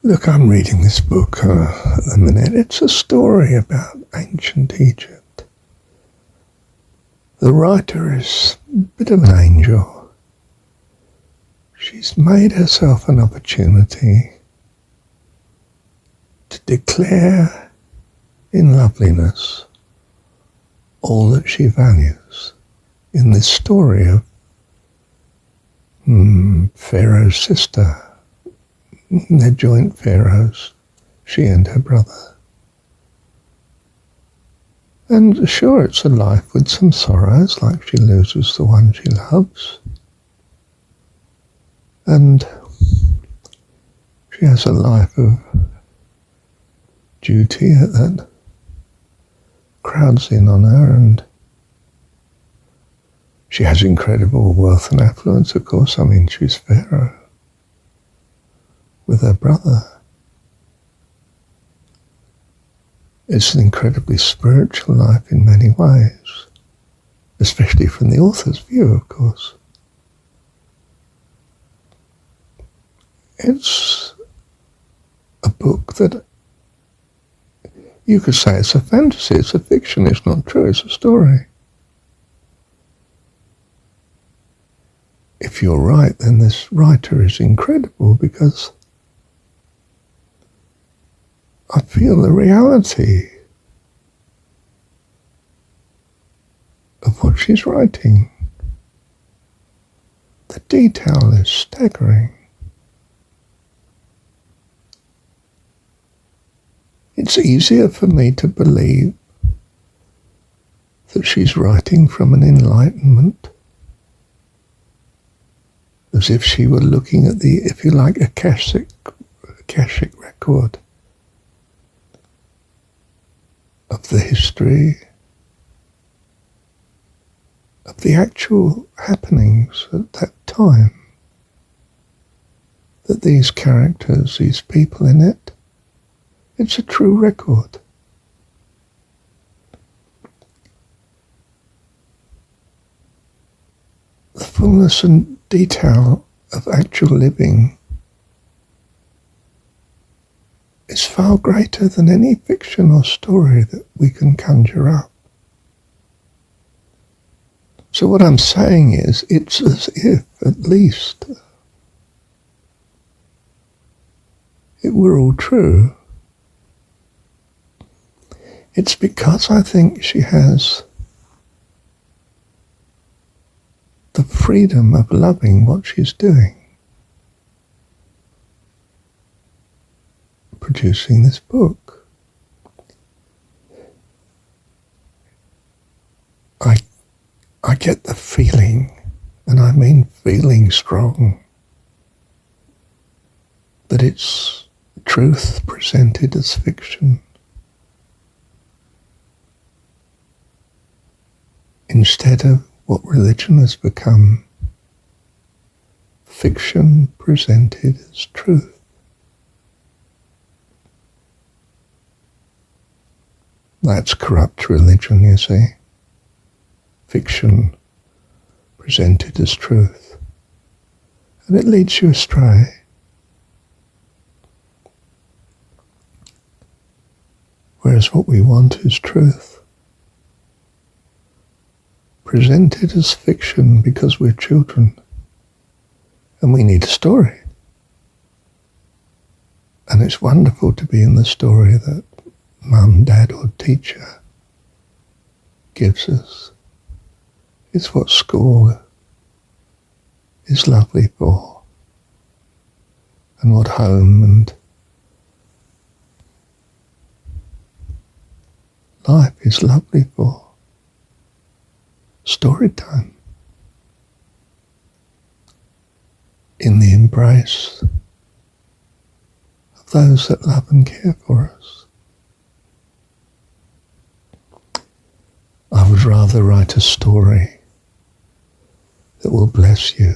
Look, I'm reading this book at the minute. It's a story about ancient Egypt. The writer is a bit of an angel. She's made herself an opportunity to declare in loveliness all that she values in this story of Pharaoh's sister. They're joint pharaohs, she and her brother. And sure, it's a life with some sorrows, like she loses the one she loves. And she has a life of duty that crowds in on her, and she has incredible wealth and affluence, of course. I mean, she's Pharaoh with her brother. It's an incredibly spiritual life in many ways, especially from the author's view, of course. It's a book that you could say it's a fantasy, it's a fiction, it's not true, it's a story. If you're right, then this writer is incredible, because I feel the reality of what she's writing. The detail is staggering. It's easier for me to believe that she's writing from an enlightenment, as if she were looking at the, if you like, Akashic record of the history of the actual happenings at that time, that these characters, these people in it, it's a true record. The fullness and detail of actual living is far greater than any fiction or story that we can conjure up. So what I'm saying is, it's as if, at least, it were all true. It's because I think she has the freedom of loving what she's doing, producing this book. I get the feeling, and I mean feeling strong, that it's truth presented as fiction, instead of what religion has become, fiction presented as truth. That's corrupt religion, you see. Fiction presented as truth. And it leads you astray. Whereas what we want is truth, presented as fiction, because we're children and we need a story. And it's wonderful to be in the story that mum, dad or teacher gives us. It's what school is lovely for, and what home and life is lovely for. Story time. In the embrace of those that love and care for us. I would rather write a story that will bless you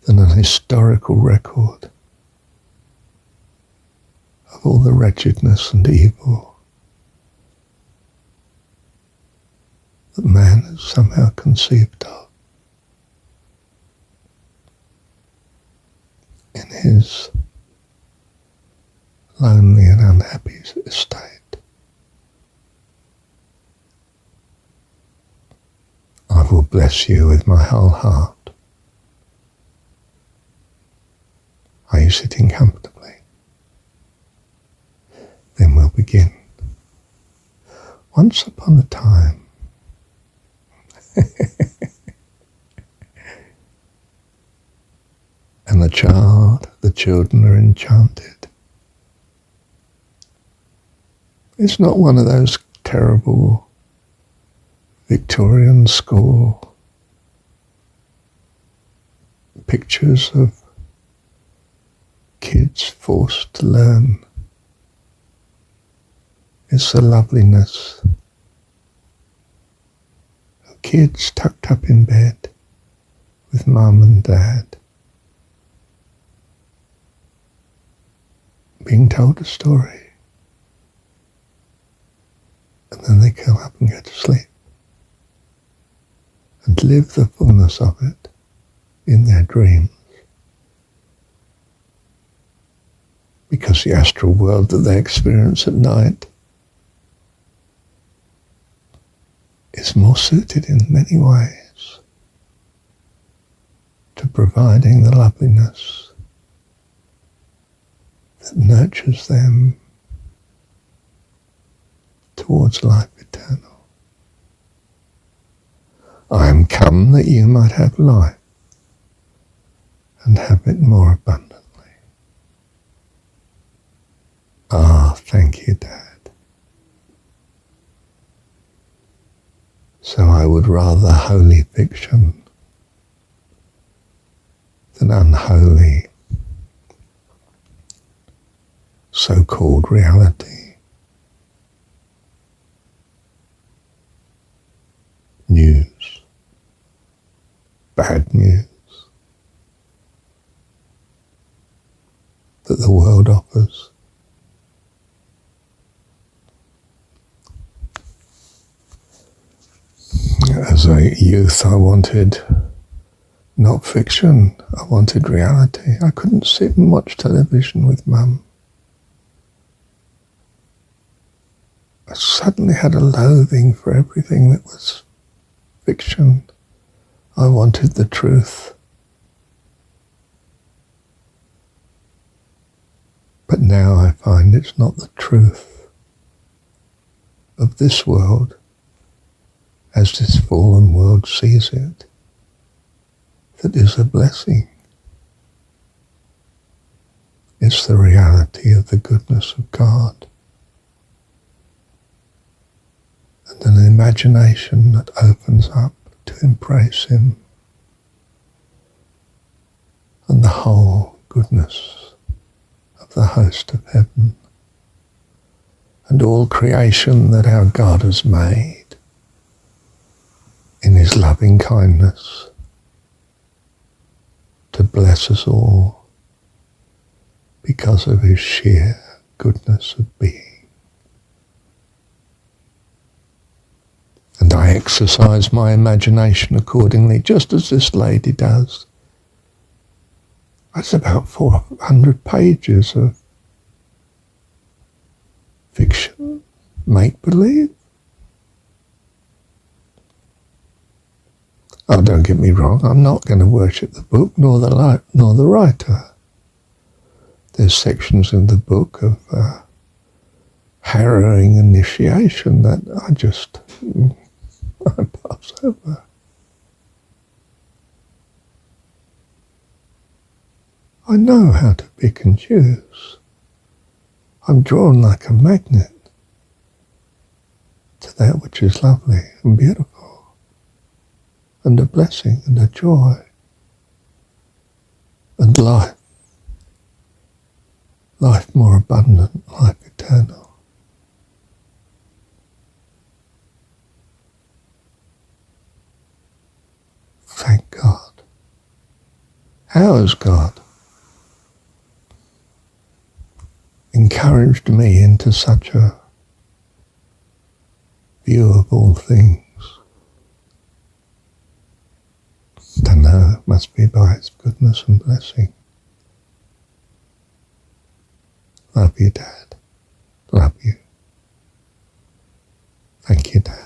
than an historical record of all the wretchedness and evil that man has somehow conceived of in his lonely and unhappy state. I will bless you with my whole heart. Are you sitting comfortably? Then we'll begin. Once upon a time, and the children are enchanted. It's not one of those terrible Victorian school pictures of kids forced to learn. It's the loveliness of kids tucked up in bed with mum and dad, being told a story, and then they curl up and go to sleep and live the fullness of it in their dreams. Because the astral world that they experience at night is more suited in many ways to providing the loveliness that nurtures them towards life eternal. I am come that you might have life and have it more abundantly. Ah, thank you, Dad. So I would rather holy fiction than unholy so-called reality. News. Bad news that the world offers. As a youth, I wanted not fiction, I wanted reality. I couldn't sit and watch television with Mum. I suddenly had a loathing for everything that was fiction. I wanted the truth. But now I find it's not the truth of this world as this fallen world sees it that is a blessing. It's the reality of the goodness of God and an imagination that opens up to embrace Him and the whole goodness of the host of heaven and all creation that our God has made in His loving kindness to bless us all because of His sheer goodness of being. And I exercise my imagination accordingly, just as this lady does. That's about 400 pages of fiction, make-believe. Oh, don't get me wrong, I'm not going to worship the book nor the writer. There's sections in the book of harrowing initiation that I pass over. I know how to pick and choose. I'm drawn like a magnet to that which is lovely and beautiful, and a blessing and a joy and life more abundant, life eternal. Thank God. How has God encouraged me into such a view of all things? Don't know, it must be by His goodness and blessing. Love you, Dad. Love you. Thank you, Dad.